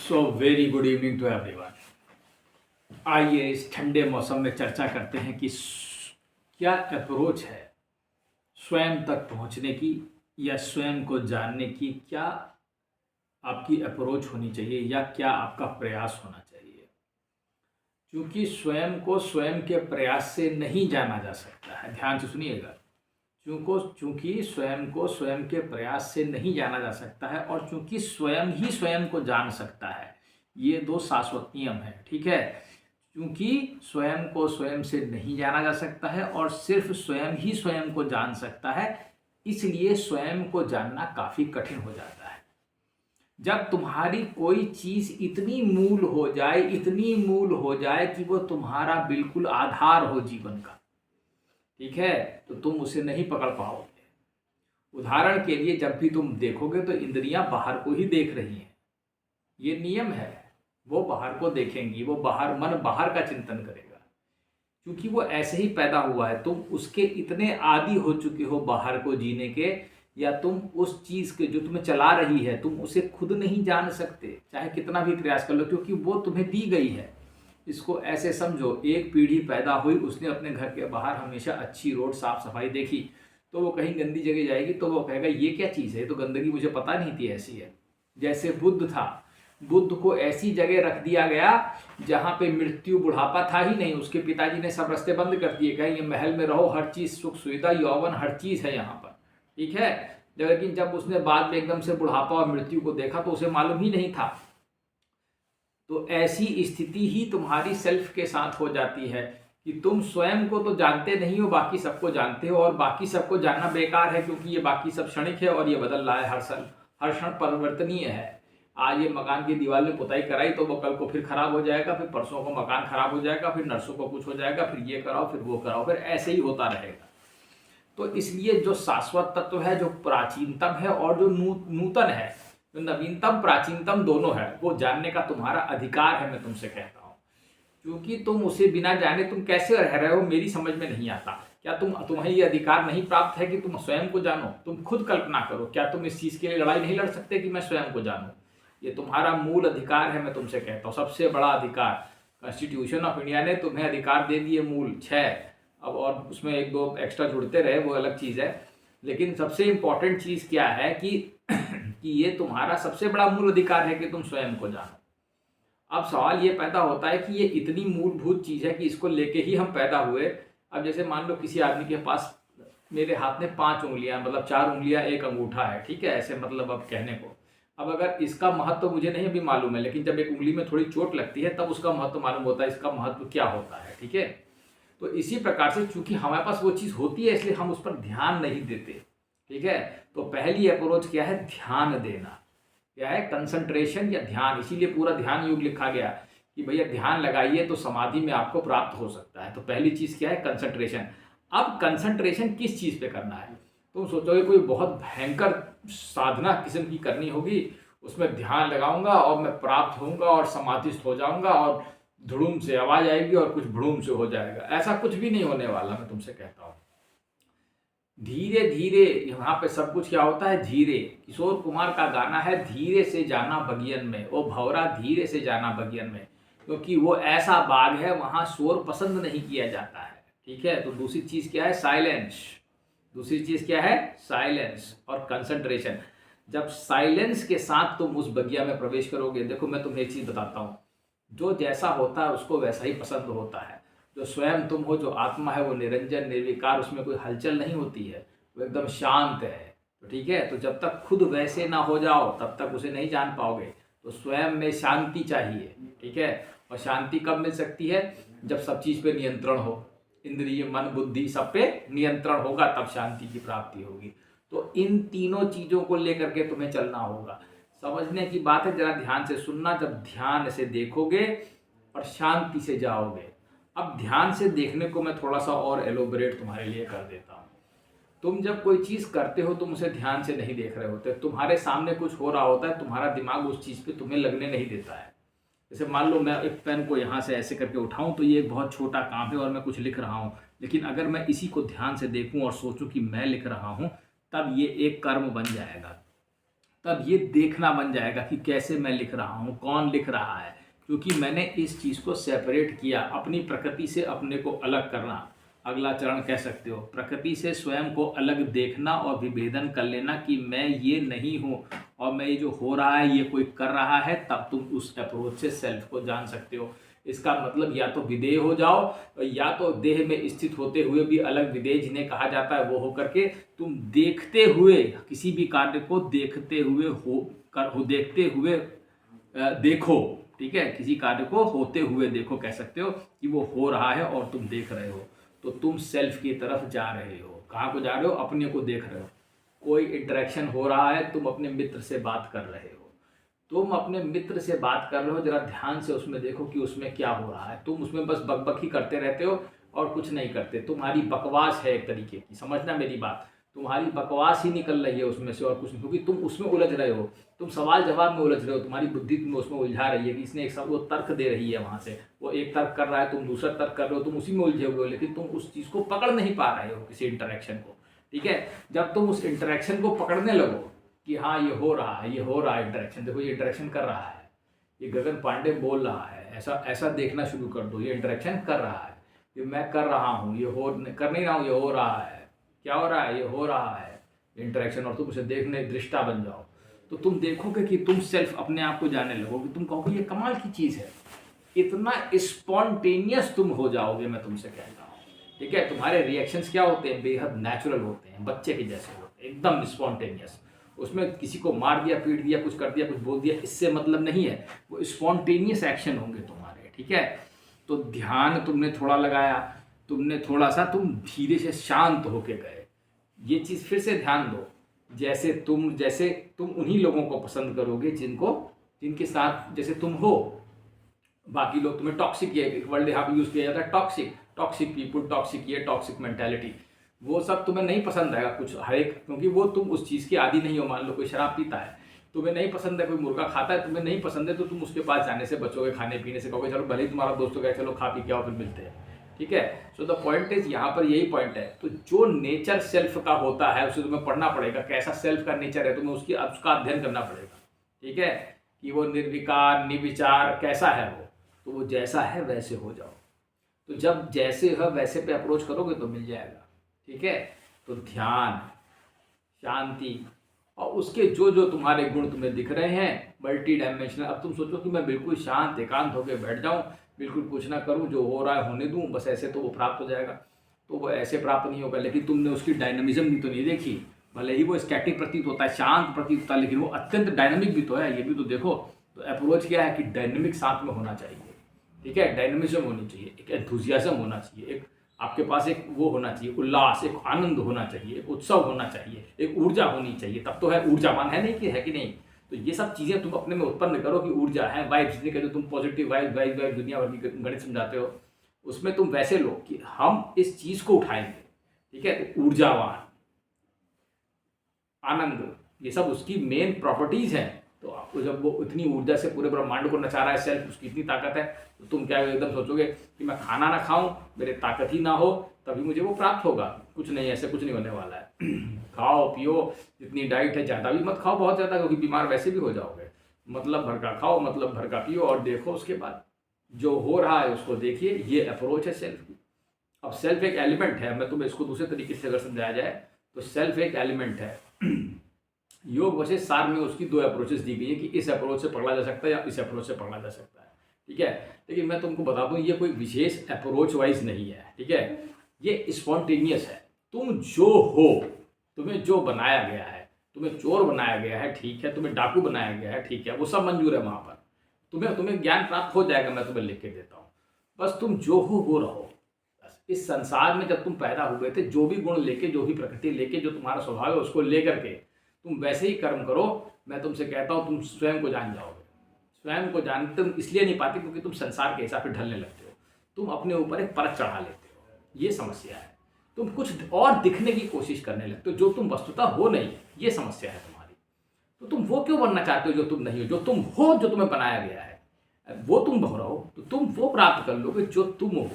So very good evening to everyone. आइए इस ठंडे मौसम में चर्चा करते हैं कि क्या अप्रोच है स्वयं तक पहुंचने की या स्वयं को जानने की। क्या आपकी अप्रोच होनी चाहिए या क्या आपका प्रयास होना चाहिए। क्योंकि स्वयं को स्वयं के प्रयास से नहीं जाना जा सकता है। ध्यान से सुनिएगा। चूंकि स्वयं को स्वयं के प्रयास से नहीं जाना जा सकता है और चूंकि स्वयं ही स्वयं को जान सकता है, ये दो शाश्वत नियम है। ठीक है। क्योंकि स्वयं को स्वयं से नहीं जाना जा सकता है और सिर्फ स्वयं ही स्वयं को जान सकता है, इसलिए स्वयं को जानना काफी कठिन हो जाता है। जब तुम्हारी कोई चीज इतनी मूल हो जाए, इतनी मूल हो जाए कि वो तुम्हारा बिल्कुल आधार हो जीवन का, ठीक है, तो तुम उसे नहीं पकड़ पाओगे। उदाहरण के लिए, जब भी तुम देखोगे तो इंद्रियां बाहर को ही देख रही हैं, ये नियम है। वो बाहर को देखेंगी, वो मन बाहर का चिंतन करेगा, क्योंकि वो ऐसे ही पैदा हुआ है। तुम उसके इतने आदी हो चुके हो बाहर को जीने के, या तुम उस चीज के जो तुम्हें चला रही है, तुम उसे खुद नहीं जान सकते, चाहे कितना भी प्रयास कर लो, क्योंकि वो तुम्हें दी गई है। इसको ऐसे समझो, एक पीढ़ी पैदा हुई, उसने अपने घर के बाहर हमेशा अच्छी रोड साफ सफाई देखी, तो वो कहीं गंदी जगह जाएगी तो वो कहेगा ये क्या चीज़ है, ये तो गंदगी मुझे पता नहीं थी ऐसी है। जैसे बुद्ध था, बुद्ध को ऐसी जगह रख दिया गया जहाँ पे मृत्यु बुढ़ापा था ही नहीं। उसके पिताजी ने सब रास्ते बंद कर दिए, कहीं ये महल में रहो, हर चीज़ सुख सुविधा यौवन हर चीज़ है यहाँ पर, ठीक है। लेकिन जब उसने बाद में एकदम से बुढ़ापा और मृत्यु को देखा तो उसे मालूम ही नहीं था। तो ऐसी स्थिति ही तुम्हारी सेल्फ के साथ हो जाती है कि तुम स्वयं को तो जानते नहीं हो, बाकी सबको जानते हो, और बाकी सबको जानना बेकार है, क्योंकि ये बाकी सब क्षणिक है और ये बदल रहा है हर क्षण परिवर्तनीय है। आज ये मकान की दीवार में पुताई कराई तो वो कल को फिर खराब हो जाएगा, फिर परसों को मकान खराब हो जाएगा, फिर नर्सों को कुछ हो जाएगा, फिर ये कराओ फिर वो कराओ, फिर ऐसे ही होता रहेगा। तो इसलिए जो शाश्वत तत्व है, जो प्राचीनतम है और जो नूतन है, जो नवीनतम प्राचीनतम दोनों है, वो जानने का तुम्हारा अधिकार है, मैं तुमसे कहता हूँ। क्योंकि तुम उसे बिना जाने तुम कैसे रह रहे हो, मेरी समझ में नहीं आता। क्या तुम्हें ये अधिकार नहीं प्राप्त है कि तुम स्वयं को जानो? तुम खुद कल्पना करो, क्या तुम इस चीज के लिए लड़ाई नहीं लड़ सकते कि मैं स्वयं को जानूं? ये तुम्हारा मूल अधिकार है, मैं तुमसे कहता हूँ, सबसे बड़ा अधिकार। कॉन्स्टिट्यूशन ऑफ इंडिया ने तुम्हें अधिकार दे दिए मूल 6, अब और उसमें एक दो एक्स्ट्रा जुड़ते रहे, वो अलग चीज़ है। लेकिन सबसे इंपॉर्टेंट चीज़ क्या है कि ये तुम्हारा सबसे बड़ा मूल अधिकार है कि तुम स्वयं को जानो। अब सवाल ये पैदा होता है कि ये इतनी मूलभूत चीज़ है कि इसको लेके ही हम पैदा हुए। अब जैसे मान लो किसी आदमी के पास, मेरे हाथ में 5 उंगलियां, मतलब 4 उंगलियां 1 अंगूठा है, ठीक है, ऐसे मतलब अब कहने को। अब अगर इसका महत्व तो मुझे नहीं अभी मालूम है, लेकिन जब एक उंगली में थोड़ी चोट लगती है तब उसका महत्व मालूम होता है, इसका महत्व क्या होता है, ठीक है। तो इसी प्रकार से चूंकि हमारे पास वो चीज़ होती है, इसलिए हम उस पर ध्यान नहीं देते, ठीक है। तो पहली अप्रोच क्या है? ध्यान देना। क्या है? कंसंट्रेशन या ध्यान। इसीलिए पूरा ध्यान योग लिखा गया कि भैया ध्यान लगाइए तो समाधि में आपको प्राप्त हो सकता है। तो पहली चीज़ क्या है? कंसंट्रेशन। अब कंसंट्रेशन किस चीज़ पे करना है? तुम सोचोगे कोई बहुत भयंकर साधना किस्म की करनी होगी, उसमें ध्यान लगाऊंगा और मैं प्राप्त होऊंगा और समाधिस्थ हो जाऊंगा और धुड़ुम से आवाज आएगी और कुछ भुड़ुम से हो जाएगा। ऐसा कुछ भी नहीं होने वाला, मैं तुमसे कहता हूँ। धीरे धीरे यहाँ पे सब कुछ क्या होता है? धीरे। किशोर कुमार का गाना है, धीरे से जाना बगियन में, ओ भौरा धीरे से जाना बगियन में, क्योंकि वो ऐसा बाग है वहाँ शोर पसंद नहीं किया जाता है, ठीक है। तो दूसरी चीज़ क्या है? साइलेंस। दूसरी चीज़ क्या है? साइलेंस और कंसंट्रेशन। जब साइलेंस के साथ तुम उस बगिया में प्रवेश करोगे, देखो मैं तुम्हें एक चीज़ बताता हूँ, जो जैसा होता है उसको वैसा ही पसंद होता है। जो स्वयं तुम हो, जो आत्मा है, वो निरंजन निर्विकार, उसमें कोई हलचल नहीं होती है, वो एकदम शांत है। तो ठीक है, तो जब तक खुद वैसे ना हो जाओ तब तक उसे नहीं जान पाओगे। तो स्वयं में शांति चाहिए, ठीक है। और शांति कब मिल सकती है? जब सब चीज़ पे नियंत्रण हो, इंद्रिय मन बुद्धि सब पे नियंत्रण होगा, तब शांति की प्राप्ति होगी। तो इन तीनों चीज़ों को लेकर के तुम्हें चलना होगा। समझने की बात है, जरा ध्यान से सुनना। जब ध्यान से देखोगे और शांति से जाओगे। अब ध्यान से देखने को मैं थोड़ा सा और एलोबरेट तुम्हारे लिए कर देता हूँ। तुम जब कोई चीज़ करते हो तुम उसे ध्यान से नहीं देख रहे होते, तुम्हारे सामने कुछ हो रहा होता है, तुम्हारा दिमाग उस चीज़ पे तुम्हें लगने नहीं देता है। जैसे मान लो मैं एक पेन को यहाँ से ऐसे करके उठाऊं, तो ये एक बहुत छोटा काम है और मैं कुछ लिख रहा हूँ, लेकिन अगर मैं इसी को ध्यान से देखूं और सोचूं कि मैं लिख रहा हूँ, तब ये एक कर्म बन जाएगा, तब ये देखना बन जाएगा कि कैसे मैं लिख रहा हूँ, कौन लिख रहा है, क्योंकि मैंने इस चीज़ को सेपरेट किया, अपनी प्रकृति से अपने को अलग करना। अगला चरण कह सकते हो, प्रकृति से स्वयं को अलग देखना और विभेदन कर लेना कि मैं ये नहीं हूँ और मैं ये जो हो रहा है ये कोई कर रहा है, तब तुम उस अप्रोच से सेल्फ को जान सकते हो। इसका मतलब या तो विदेह हो जाओ या तो देह में स्थित होते हुए भी अलग विदेह जिन्हें कहा जाता है वो हो करके तुम देखते हुए किसी भी कार्य को देखते हुए देखते हुए देखो, ठीक है, किसी कार्य को होते हुए देखो, कह सकते हो कि वो हो रहा है और तुम देख रहे हो, तो तुम सेल्फ की तरफ जा रहे हो। कहाँ को जा रहे हो? अपने को देख रहे हो। कोई इंटरेक्शन हो रहा है, तुम अपने मित्र से बात कर रहे हो, तुम अपने मित्र से बात कर रहे हो, जरा ध्यान से उसमें देखो कि उसमें क्या हो रहा है। तुम उसमें बस बकबक ही करते रहते हो और कुछ नहीं करते, तुम्हारी बकवास है एक तरीके की, समझना मेरी बात, तुम्हारी बकवास ही निकल रही है उसमें से और कुछ नहीं, क्योंकि तुम उसमें उलझ रहे हो, तुम सवाल जवाब में उलझ रहे हो, तुम्हारी बुद्धि तुम्हें उसमें उलझा रही है कि इसने एक सब वो तर्क दे रही है, वहाँ से वो एक तर्क कर रहा है, तुम दूसरा तर्क कर रहे हो, तुम उसी में उलझे हुए हो, लेकिन तुम उस चीज़ को पकड़ नहीं पा रहे हो, किसी इंटरेक्शन को, ठीक है। जब तुम उस इंटरेक्शन को पकड़ने लगो कि हाँ ये हो रहा है, ये हो रहा है इंटरेक्शन, देखो ये इंटरेक्शन कर रहा है, ये गगन पांडे बोल रहा है, ऐसा ऐसा देखना शुरू कर दो, ये इंटरेक्शन कर रहा है, ये मैं कर रहा हूँ, ये हो कर नहीं रहा हूँ, ये हो रहा है, क्या हो रहा है, ये हो रहा है इंटरेक्शन, और तुम उसे देखने दृष्टा बन जाओ, तो तुम देखोगे कि तुम सेल्फ अपने आप को जानने लगोगे, तुम कहोगे ये कमाल की चीज़ है, इतना स्पॉन्टेनियस तुम हो जाओगे, मैं तुमसे कहता हूँ, ठीक है। तुम्हारे रिएक्शंस क्या होते हैं? बेहद नेचुरल होते हैं, बच्चे के जैसे होते हैं, एकदम स्पॉन्टेनियस। उसमें किसी को मार दिया, पीट दिया, कुछ कर दिया, कुछ बोल दिया, इससे मतलब नहीं है, वो स्पॉन्टेनियस एक्शन होंगे तुम्हारे, ठीक है। तो ध्यान तुमने थोड़ा लगाया, तुमने थोड़ा सा, तुम धीरे से शांत होके गए, ये चीज़ फिर से ध्यान दो, जैसे तुम उन्हीं लोगों को पसंद करोगे जिनके साथ जैसे तुम हो। बाकी लोग तुम्हें टॉक्सिक, ये वर्ल्ड यहाँ पे यूज़ किया जाता है, टॉक्सिक पीपुल, टॉक्सिक ये, टॉक्सिक मेंटालिटी, वो सब तुम्हें नहीं पसंद आएगा कुछ हर एक, क्योंकि वो तुम उस चीज़ के आदी नहीं हो। मान लो कोई शराब पीता है, तुम्हें नहीं पसंद है, कोई मुर्गा खाता है, तुम्हें नहीं पसंद है, तो तुम उसके पास जाने से बचोगे, खाने पीने से, कहोगे चलो भले ही तुम्हारा दोस्त हो गया, चलो खा पी के आओ, फिर मिलते हैं, ठीक है। सो द पॉइंट इज, यहाँ पर यही पॉइंट है। तो जो नेचर सेल्फ का होता है उसे तुम्हें पढ़ना पड़ेगा, कैसा सेल्फ का नेचर है, तुम्हें उसका अध्ययन करना पड़ेगा, ठीक है, कि वो निर्विकार निर्विचार कैसा है वो, तो वो जैसा है वैसे हो जाओ। तो जब जैसे है वैसे पे अप्रोच करोगे तो मिल जाएगा, ठीक है। तो ध्यान, शांति, और उसके जो जो तुम्हारे गुण तुम्हें दिख रहे हैं मल्टी डायमेंशनल। अब तुम सोचो कि मैं बिल्कुल शांत एकांत होकर बैठ जाऊं, बिल्कुल कुछ ना करूं, जो हो रहा है होने दूं बस, ऐसे तो वो प्राप्त हो जाएगा, तो वो ऐसे प्राप्त नहीं होगा। लेकिन तुमने उसकी डायनामिज्म भी तो नहीं देखी, भले ही वो स्टैटिक प्रतीत होता है, शांत प्रतीत होता है, लेकिन वो अत्यंत डायनामिक भी तो है, ये भी तो देखो। तो अप्रोच क्या है कि डायनामिक साथ में होना चाहिए, ठीक है, डायनामिज्म होनी चाहिए, एक एंथुजियाज्म होना चाहिए, एक आपके पास एक वो होना चाहिए, उल्लास, एक आनंद होना चाहिए, एक उत्सव होना चाहिए, एक ऊर्जा होनी चाहिए, तब तो है ऊर्जावान, है नहीं कि है कि नहीं। तो ये सब चीज़ें तुम अपने में उत्पन्न करो कि ऊर्जा है, वाइब्स जितने कहते हो तुम, पॉजिटिव वाइब दुनिया भर की गणित समझाते हो, उसमें तुम वैसे लो कि हम इस चीज़ को उठाएंगे, ठीक है। तो ऊर्जावान, आनंद, ये सब उसकी मेन प्रॉपर्टीज़ हैं। तो आपको जब वो इतनी ऊर्जा से पूरे ब्रह्मांड को नचा रहा है सेल्फ, उसकी इतनी ताकत है, तो तुम क्या एकदम सोचोगे कि मैं खाना ना खाऊं, मेरे ताकत ही ना हो, तभी मुझे वो प्राप्त होगा? कुछ नहीं, ऐसे कुछ नहीं होने वाला है। खाओ पियो, जितनी डाइट है ज़्यादा भी मत खाओ बहुत ज़्यादा, क्योंकि बीमार वैसे भी हो जाओगे। मतलब भर का खाओ, मतलब भर का पियो, और देखो उसके बाद जो हो रहा है उसको देखिए। ये अप्रोच है सेल्फ की। अब सेल्फ एक एलिमेंट है, मैं तुम्हें इसको दूसरे तरीके से अगर समझाया जाए तो सेल्फ एक एलिमेंट है। योग वैसे सार में उसकी दो अप्रोचेस दी गई है कि इस अप्रोच से पकड़ा जा सकता है या इस अप्रोच से पकड़ा जा सकता है, ठीक है। लेकिन मैं तुमको बता दूं, ये कोई विशेष अप्रोच वाइज नहीं है, ठीक है, ये स्पॉन्टेनियस है। तुम जो हो, तुम्हें जो बनाया गया है, तुम्हें चोर बनाया गया है, ठीक है, तुम्हें डाकू बनाया गया है, ठीक है, वो सब मंजूर है वहाँ पर, तुम्हें ज्ञान प्राप्त हो जाएगा, मैं तुम्हें लिख के देता हूँ। बस तुम जो हो वो रहो। इस संसार में जब तुम पैदा हुए थे, जो भी गुण लेके, जो भी प्रकृति लेके, जो तुम्हारा स्वभाव है उसको लेकर के तुम वैसे ही कर्म करो। मैं तुमसे कहता हूँ तुम स्वयं को जान जाओगे। स्वयं को जानते तुम इसलिए नहीं पाते क्योंकि तुम संसार के हिसाब से ढलने लगते हो, तुम अपने ऊपर एक परत चढ़ा लेते हो, ये समस्या है। तुम कुछ और दिखने की कोशिश करने लगते हो जो तुम वस्तुतः हो नहीं, ये समस्या है तुम्हारी। तो तुम वो क्यों बनना चाहते हो जो तुम नहीं हो? जो तुम हो, जो तुम्हें बनाया गया है वो तुम हो रहो, तो तुम वो प्राप्त कर लोगे जो तुम हो,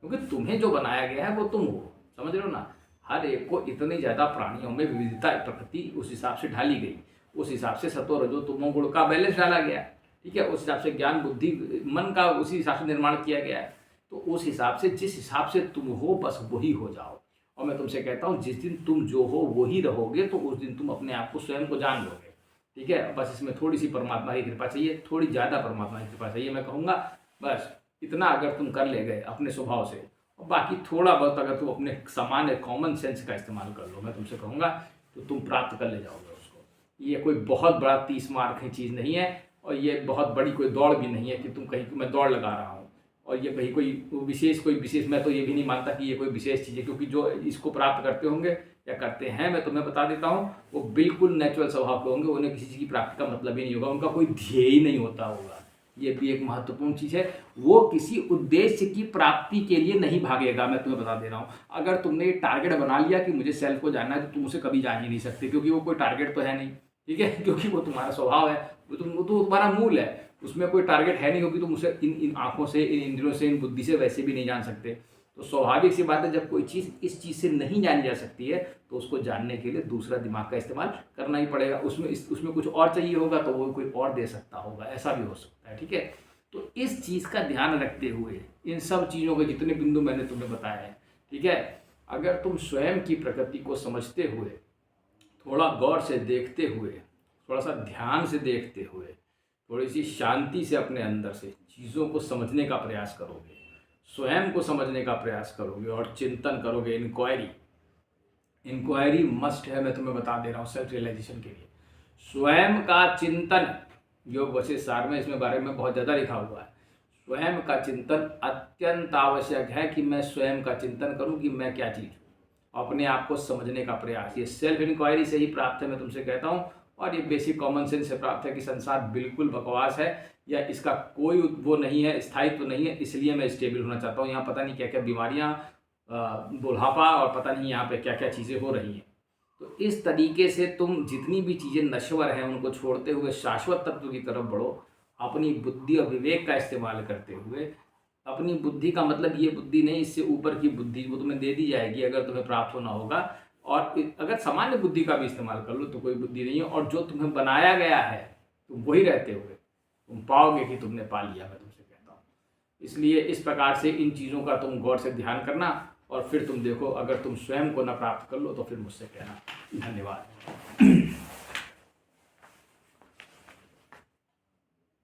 क्योंकि तुम्हें जो बनाया गया है वो तुम हो। समझ रहे हो ना? हर एक को इतनी ज़्यादा प्राणियों में विविधता प्रकृति उस हिसाब से ढाली गई, उस हिसाब से सत्व रजो तमो गुण का बैलेंस डाला गया है, ठीक है। उस हिसाब से ज्ञान बुद्धि मन का उसी हिसाब से निर्माण किया गया है। तो उस हिसाब से जिस हिसाब से तुम हो बस वही हो जाओ। और मैं तुमसे कहता हूँ जिस दिन तुम जो हो वही रहोगे तो उस दिन तुम अपने आप को स्वयं को जान लोगे, ठीक है। बस इसमें थोड़ी सी परमात्मा की कृपा चाहिए, थोड़ी ज़्यादा परमात्मा की कृपा चाहिए। मैं कहूँगा बस इतना अगर तुम कर ले गए अपने स्वभाव से, और बाकी थोड़ा बहुत अगर तुम अपने सामान्य कॉमन सेंस का इस्तेमाल कर लो, मैं तुमसे कहूँगा तो तुम प्राप्त कर ले जाओगे उसको। ये कोई बहुत बड़ा 30 मार्क की चीज़ नहीं है, और ये बहुत बड़ी कोई दौड़ भी नहीं है कि तुम कहीं मैं दौड़ लगा रहा हूँ और ये कहीं कोई विशेष मैं तो ये भी नहीं मानता कि ये कोई विशेष चीज़ है, क्योंकि जो इसको प्राप्त करते होंगे या करते हैं, मैं तुम्हें बता देता हूँ, वो बिल्कुल नेचुरल स्वभाव के होंगे। उन्हें किसी चीज़ की प्राप्ति का मतलब ही नहीं होगा, उनका कोई ध्येय ही नहीं होता होगा। ये भी एक महत्वपूर्ण चीज़ है। वो किसी उद्देश्य की प्राप्ति के लिए नहीं भागेगा, मैं तुम्हें बता दे रहा हूँ। अगर तुमने ये टारगेट बना लिया कि मुझे सेल्फ को जानना है, तो तुम उसे कभी जान ही नहीं सकते, क्योंकि वो कोई टारगेट तो है नहीं, ठीक है। क्योंकि वो तुम्हारा स्वभाव है, वो तो तुम्हारा मूल है, उसमें कोई टारगेट है नहीं, क्योंकि तुम उसे इन आँखों से, इन इंद्रियों से, इन बुद्धि से वैसे भी नहीं जान सकते। तो स्वाभाविक सी बात है, जब कोई चीज़ इस चीज़ से नहीं जानी जा सकती है तो उसको जानने के लिए दूसरा दिमाग का इस्तेमाल करना ही पड़ेगा। उसमें कुछ और चाहिए होगा तो वो कोई और दे सकता होगा, ऐसा भी हो सकता है, ठीक है। तो इस चीज़ का ध्यान रखते हुए इन सब चीज़ों के जितने बिंदु मैंने तुम्हें बताए हैं, ठीक है, अगर तुम स्वयं की प्रकृति को समझते हुए, थोड़ा गौर से देखते हुए, थोड़ा सा ध्यान से देखते हुए, थोड़ी सी शांति से अपने अंदर से चीज़ों को समझने का प्रयास करोगे, स्वयं को समझने का प्रयास करोगे और चिंतन करोगे, इंक्वायरी मस्ट है, मैं तुम्हें बता दे रहा हूँ सेल्फ रियलाइजेशन के लिए। स्वयं का चिंतन, योग वशिष्ठ सार में इसमें बारे में बहुत ज़्यादा लिखा हुआ है। स्वयं का चिंतन अत्यंत आवश्यक है कि मैं स्वयं का चिंतन करूं कि मैं क्या चीज़ हूँ, अपने आप को समझने का प्रयास। ये सेल्फ इंक्वायरी से ही प्राप्त है, मैं तुमसे कहता हूँ। और ये बेसिक कॉमन सेंस से प्राप्त है कि संसार बिल्कुल बकवास है, या इसका कोई वो नहीं है, स्थायित्व नहीं है, इसलिए मैं स्टेबल होना चाहता हूँ। यहाँ पता नहीं क्या क्या बीमारियाँ, बुढ़ापा और पता नहीं यहाँ पे क्या क्या चीज़ें हो रही हैं। तो इस तरीके से तुम जितनी भी चीज़ें नश्वर हैं उनको छोड़ते हुए शाश्वत तत्व की तरफ बढ़ो, अपनी बुद्धि और विवेक का इस्तेमाल करते हुए। अपनी बुद्धि का मतलब ये बुद्धि नहीं, इससे ऊपर की बुद्धि वो तुम्हें दे दी जाएगी अगर तुम्हें प्राप्त होना होगा। और अगर सामान्य बुद्धि का भी इस्तेमाल कर लो तो कोई बुद्धि नहीं है, और जो तुम्हें बनाया गया है तुम वही रहते हुए तुम पाओगे कि तुमने पा लिया, मैं तुमसे कहता हूँ। इसलिए इस प्रकार से इन चीज़ों का तुम गौर से ध्यान करना, और फिर तुम देखो अगर तुम स्वयं को न प्राप्त कर लो तो फिर मुझसे कहना। धन्यवाद।